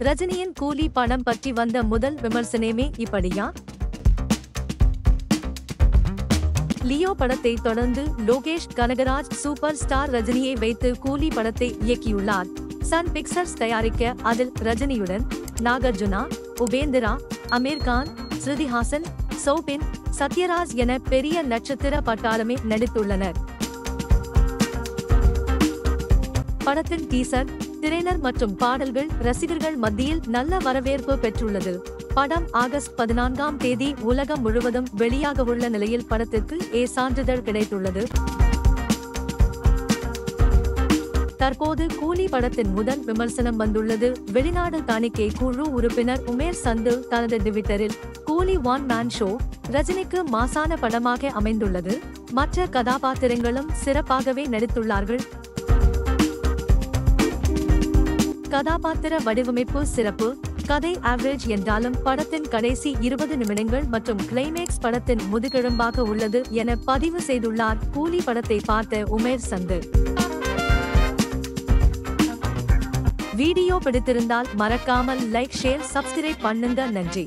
ரஜினியின் கூலி படம் பற்றி வந்த முதல் விமர்சனமே இப்படியா? லியோ படத்தை தொடர்ந்து லோகேஷ் கனகராஜ் சூப்பர் ஸ்டார் ரஜினியை வைத்து கூலி படத்தை இயக்கியுள்ளார். சன் பிக்சர்ஸ் தயாரிக்க அதில் ரஜினியுடன் நாகார்ஜுனா, உபேந்திரா, அமீர் கான், ஸ்ருதி ஹாசன், சௌபின், சத்யராஜ் என பெரிய நட்சத்திர பட்டாளமே நடித்துள்ளனர். படத்தின் டீசர், திரைனர் மற்றும் பாடல்கள் ரசிகர்கள் மத்தியில் நல்ல வரவேற்பு பெற்றுள்ளது. படம் ஆகஸ்ட் 14ஆம் தேதி உலகம் முழுவதும் வெளியாகவுள்ள நிலையில் படத்திற்கு ஏ சான்றிதழ் கிடைத்துள்ளது. தற்போது கூலி படத்தின் முதல் விமர்சனம் வந்துள்ளது. வெளிநாடு தணிக்கை குழு உறுப்பினர் உமேர் சந்து தனது ட்விட்டரில், கூலி ஒன் மேன் ஷோ ரஜினிக்கு மாசான படமாக அமைந்துள்ளது. மற்ற கதாபாத்திரங்களும் சிறப்பாகவே நடித்துள்ளார்கள். கதாபாத்திர வடிவமைப்பு சிறப்பு, கதை ஆவரேஜ் என்றாலும் படத்தின் கடைசி 20 நிமிடங்கள் மற்றும் கிளைமேக்ஸ் படத்தின் முதுகெலும்பாக உள்ளது என பதிவு செய்துள்ளார். கூலி படத்தை பார்த்த உமேர் சந்து. வீடியோ பிடித்திருந்தால் மறக்காமல் லைக், ஷேர், சப்ஸ்கிரைப் பண்ணுங்க. நன்றி.